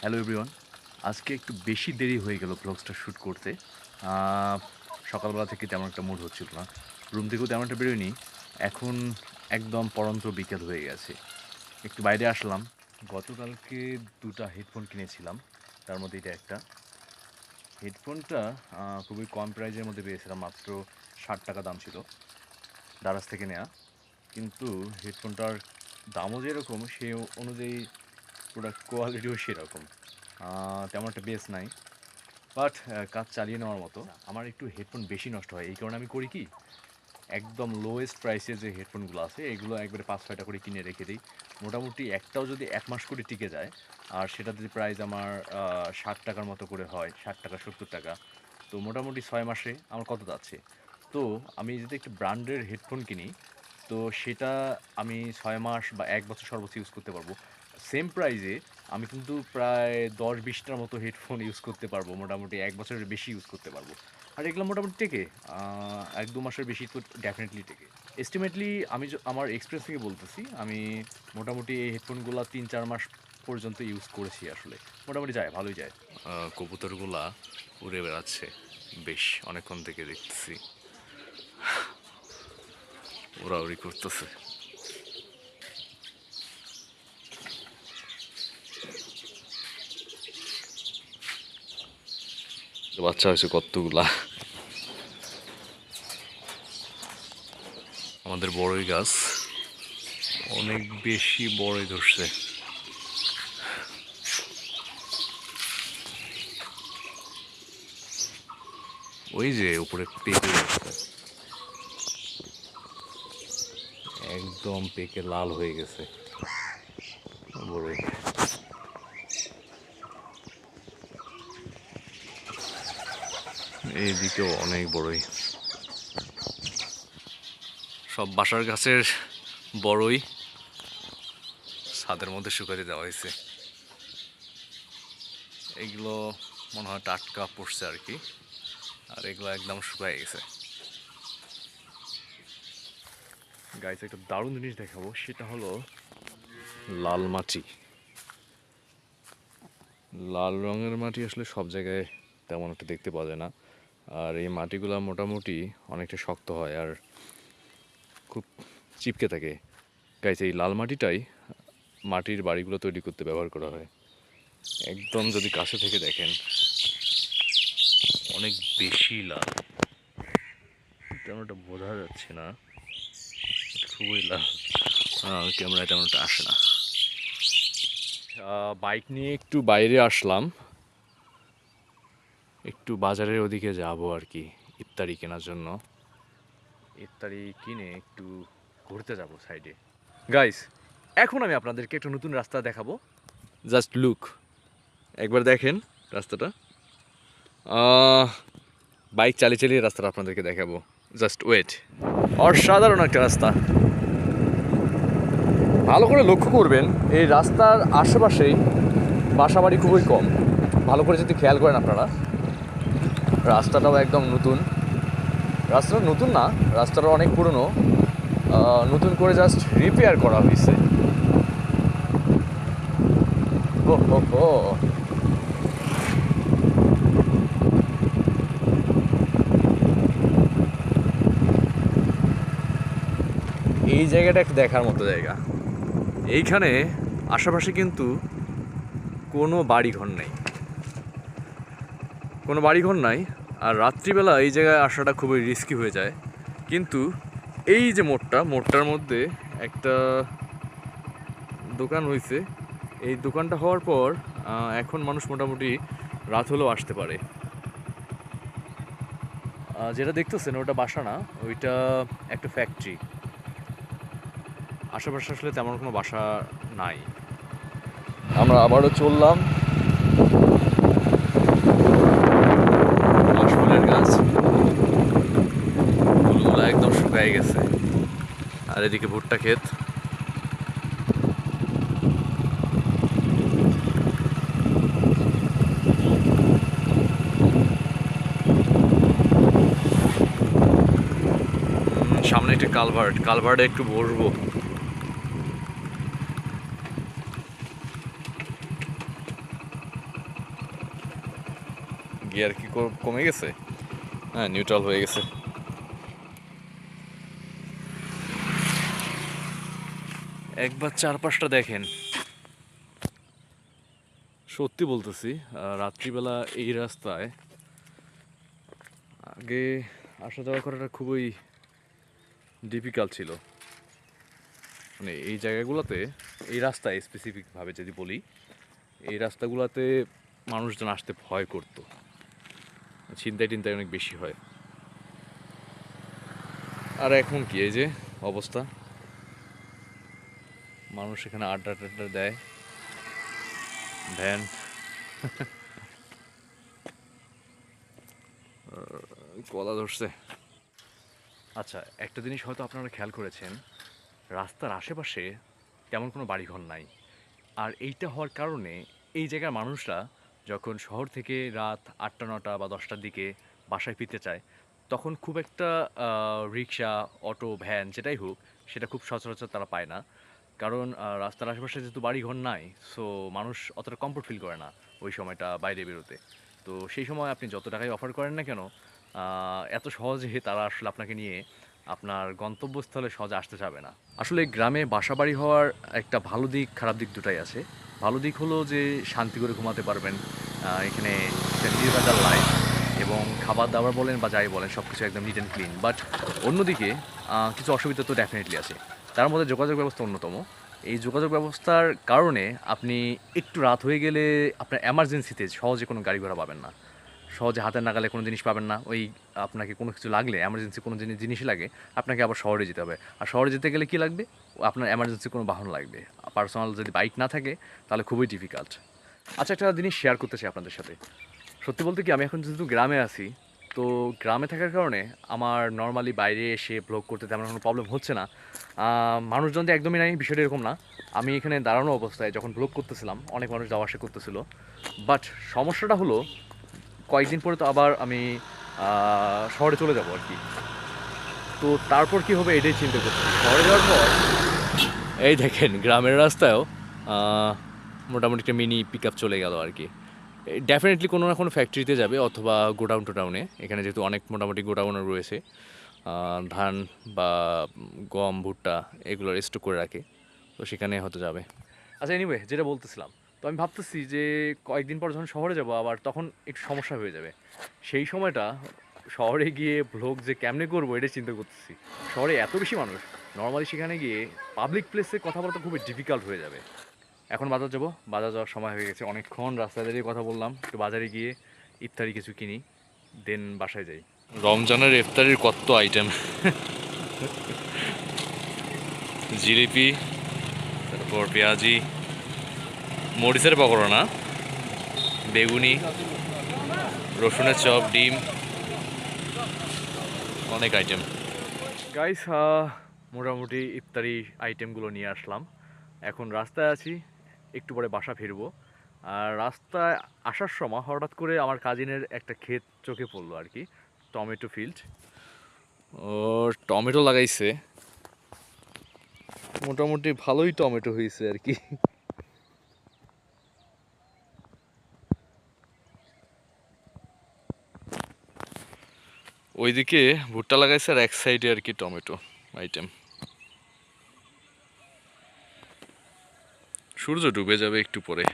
Hello everyone, আজকে একটু বেশি দেরি হয়ে গেল ব্লগসটা শ্যুট করতে। সকালবেলা থেকে তেমন একটা মুড হচ্ছিল না, রুম থেকেও তেমন একটা বেরোয়নি। এখন একদম পড়ন্ত বিকেল হয়ে গেছে, একটু বাইরে আসলাম। গতকালকে দুটা হেডফোন কিনেছিলাম, তার মধ্যে এটা একটা হেডফোনটা খুবই কম প্রাইজের মধ্যে পেয়েছিলাম, মাত্র 60 টাকা দাম ছিল, দারাজ থেকে নেওয়া। কিন্তু হেডফোনটার দামও যেরকম সে অনুযায়ী প্রোডাক্ট কোয়ালিটিও সেরকম, তেমন একটা বেস নাই, বাট কাজ চালিয়ে নেওয়ার মতো। আমার একটু হেডফোন বেশি নষ্ট হয়, এই কারণে আমি করি কি, একদম লোয়েস্ট প্রাইসে যে হেডফোনগুলো আছে এগুলো একবারে 5-6টা করে কিনে রেখে দিই। মোটামুটি একটাও যদি 1 মাস করে টিকে যায়, আর সেটা যদি প্রাইস আমার 60 টাকার মতো করে হয়, 60 টাকা 70 টাকা, তো মোটামুটি 6 মাসে আমার কত যাচ্ছে। তো আমি যদি একটু ব্র্যান্ডের হেডফোন কিনি, তো সেটা আমি 6 মাস বা 1 বছর সর্বোচ্চ ইউজ করতে পারবো। সেম প্রাইসে আমি কিন্তু প্রায় 10-20টার মতো হেডফোন ইউজ করতে পারবো, মোটামুটি 1 বছরের বেশি ইউজ করতে পারবো। আর এগুলো মোটামুটি টেকে, 1-2 মাসের বেশি তো ডেফিনেটলি টেকে। এস্টিমেটলি আমি আমার এক্সপিরিয়েন্স থেকে বলতেছি, আমি মোটামুটি এই হেডফোনগুলো 3-4 মাস পর্যন্ত ইউজ করেছি আসলে। মোটামুটি যায়, ভালোই যায়। কবুতরগুলা উড়ে বেড়াচ্ছে বেশ অনেকক্ষণ থেকে দেখতেছি, ওড়াউড়ি করতেছে। বাচ্চা হয়েছে কতগুলা। আমাদের বড়ই গাছ অনেক বেশি বড়ই ধরছে। ওই যে উপরে পেকে গেছে, একদম পেকে লাল হয়ে গেছে বড়ই। এইদিকেও অনেক বড়ই, সব বাসার গাছের বড়ই ছাদের মধ্যে শুকাতে দেওয়া হয়েছে। এগুলো মনে হয় টাটকা পড়ছে আর কি, আর এগুলো একদম শুকায় গেছে। গাইস, একটা দারুণ জিনিস দেখাবো, সেটা হলো লাল মাটি। লাল রঙের মাটি আসলে সব জায়গায় তেমন একটা দেখতে পাওয়া যায় না, আর এই মাটিগুলো মোটামুটি অনেকটা শক্ত হয় আর খুব চিপকে থাকে। গাইস, এই লাল মাটিটাই মাটির বাড়িগুলো তৈরি করতে ব্যবহার করা হয়। একদম যদি কাছে থেকে দেখেন, অনেক বেশি লাল, তেমনটা বোঝা যাচ্ছে না, খুবই লাল। ক্যামেরায় তেমনটা আসে না। বাইক নিয়ে একটু বাইরে আসলাম, একটু বাজারের ওদিকে যাব আর কি, ইফতারি কেনার জন্য। ইফতারি কিনে একটু ঘুরতে যাব সাইডে। গাইস, এখন আমি আপনাদেরকে একটা নতুন রাস্তা দেখাবো, জাস্ট লুক, একবার দেখেন রাস্তাটা। বাইক চালিয়ে চালিয়ে রাস্তাটা আপনাদেরকে দেখাবো, জাস্ট ওয়েট। অসাধারণ একটা রাস্তা, ভালো করে লক্ষ্য করবেন এই রাস্তার আশেপাশেই বাসাবাড়ি খুবই কম। ভালো করে যদি খেয়াল করেন আপনারা, রাস্তাটাও একদম নতুন। রাস্তাটা নতুন না, রাস্তাটা অনেক পুরনো, নতুন করে জাস্ট রিপেয়ার করা হয়েছে। ও হো হো, এই জায়গাটা একটা দেখার মতো জায়গা। এইখানে আশেপাশে কিন্তু কোনো বাড়িঘর নেই, কোনো বাড়িঘর নাই, আর রাত্রিবেলা এই জায়গায় আসাটা খুবই রিস্কি হয়ে যায়। কিন্তু এই যে মোড়টার মধ্যে একটা দোকান হয়েছে, এই দোকানটা হওয়ার পর এখন মানুষ মোটামুটি রাত হলেও আসতে পারে। যেটা দেখতেছেন ওটা বাসা না, ওইটা একটা ফ্যাক্টরি। আশেপাশে আসলে তেমন কোনো বাসা নাই। আমরা আবারও চললাম, ফুলের গাছ ফুলগুলো একদম শুকায় গেছে, আর এদিকে ভুট্টা ক্ষেত। সামনে একটা কালভার্টে একটু বসবো। গিয়ার কি কমে গেছে? হ্যাঁ, নিউট্রাল হয়ে গেছে। একবার চারপাশটা দেখেন। সত্যি বলতেছি, রাত্রিবেলা এই রাস্তায় আগে আসা যাওয়া করাটা খুবই ডিফিকাল্ট ছিল। মানে এই জায়গাগুলোতে, এই রাস্তায় স্পেসিফিকভাবে যদি বলি, এই রাস্তাগুলোতে মানুষজন আসতে ভয় করতো। ছিনতাই টিনতাই অনেক বেশি হয়। আর এখন কি এই যে অবস্থা, মানুষ এখানে আড্ডা টাড্ডা দেয়, ভ্যান। কলা ধরছে। আচ্ছা, একটা জিনিস হয়তো আপনারা খেয়াল করেছেন, রাস্তার আশেপাশে তেমন কোনো বাড়িঘর নাই। আর এইটা হওয়ার কারণে এই জায়গার মানুষরা যখন শহর থেকে রাত ৮টা ৯টা বা 10টার দিকে বাসায় ফিরতে চায়, তখন খুব একটা রিক্সা, অটো, ভ্যান যেটাই হোক, সেটা খুব সচরাচর তারা পায় না। কারণ রাস্তার আশেপাশে যেহেতু বাড়িঘর নাই, সো মানুষ অতটা কমফোর্ট ফিল করে না ওই সময়টা বাইরে বেরোতে। তো সেই সময় আপনি যত টাকাই অফার করেন না কেন, এত সহজে তারা আসলে আপনাকে নিয়ে আপনার গন্তব্যস্থলে সহজে আসতে চাবে না। আসলে গ্রামে বাসাবাড়ি হওয়ার একটা ভালো দিক, খারাপ দিক দুটাই আছে। ভালো দিক হলো যে শান্তি করে ঘুমাতে পারবেন। এখানে একটা নির্ভেজাল লাইফ, এবং খাবার দাবার বলেন বা যাই বলেন সব কিছু একদম নিট অ্যান্ড ক্লিন। বাট অন্যদিকে কিছু অসুবিধা তো ডেফিনেটলি আছে। তার মধ্যে যোগাযোগ ব্যবস্থা অন্যতম। এই যোগাযোগ ব্যবস্থার কারণে আপনি একটু রাত হয়ে গেলে আপনার এমার্জেন্সিতে সহজে কোনো গাড়ি ঘোড়া পাবেন না। সহজে হাতের নাগালে কোনো জিনিস পাবেন না। ওই আপনাকে কোনো কিছু লাগলে, এমার্জেন্সি কোনো জিনিসই লাগে, আপনাকে আবার শহরে যেতে হবে। আর শহরে যেতে গেলে কী লাগবে? আপনার এমার্জেন্সি কোনো বাহন লাগবে। পার্সোনাল যদি বাইক না থাকে তাহলে খুবই ডিফিকাল্ট। আচ্ছা, একটা জিনিস শেয়ার করতে চাই আপনাদের সাথে। সত্যি বলতে কি, আমি এখন যেহেতু গ্রামে আছি, তো গ্রামে থাকার কারণে আমার নর্মালি বাইরে এসে ব্লগ করতে তেমন কোনো প্রবলেম হচ্ছে না। মানুষজন তো একদমই নাই, বিষয়টা এরকম না। আমি এখানে দাঁড়ানো অবস্থায় যখন ব্লগ করতেছিলাম, অনেক মানুষ যাওয়া আসা করতেছিল। বাট সমস্যাটা হলো, কয়েকদিন পরে তো আবার আমি শহরে চলে যাব আর কি। তো তারপর কি হবে এটাই চিন্তা করছি। শহরে যাওয়ার পর এই দেখেন গ্রামের রাস্তায়ও মোটামুটি একটা মিনি পিক আপ চলে গেল আর কি। ডেফিনেটলি কোনো না কোনো ফ্যাক্টরিতে যাবে, অথবা গোডাউন টোডাউনে। এখানে যেহেতু অনেক মোটামুটি গোডাউনও রয়েছে, ধান বা গম, ভুট্টা এগুলোর স্টক করে রাখে, তো সেখানে হয়তো যাবে। আচ্ছা, এনিওয়ে, যেটা বলতেছিলাম, তো আমি ভাবতেছি যে কয়েকদিন পর যখন শহরে যাব আবার, তখন একটু সমস্যা হয়ে যাবে। সেই সময়টা শহরে গিয়ে ভ্লগ যে কেমনে করবো এটা চিন্তা করতেছি। শহরে এত বেশি মানুষ, নর্মালি সেখানে গিয়ে পাবলিক প্লেসে কথা বলা তো খুবই ডিফিকাল্ট হয়ে যাবে। এখন বাজার যাব, বাজার যাওয়ার সময় হয়ে গেছে, অনেকক্ষণ রাস্তায় দাঁড়িয়ে কথা বললাম। একটু বাজারে গিয়ে ইফতারি কিছু কিনি, দেন বাসায় যাই। রমজানের ইফতারির কত আইটেম! জিলিপি, তারপর পেঁয়াজি, মরিচের পকোড়া না, বেগুনি, রসুনের চপ, ডিম, অনেক আইটেম। গাইস, মোটামুটি ইফতারি আইটেমগুলো নিয়ে আসলাম। এখন রাস্তায় আছি, একটু পরে বাসা ফিরবো। আর রাস্তায় আসার সময় হঠাৎ করে আমার কাজিনের একটা ক্ষেত চোখে পড়লো আর কি, টমেটো ফিল্ড। ও টমেটো লাগাইছে, মোটামুটি ভালোই টমেটো হয়েছে আর কি। ওইদিকে ভুট্টা লাগাইছে, আর এক সাইডে আর কি টমেটো আইটেম। সূর্য ডুবে যাবে একটু পরে।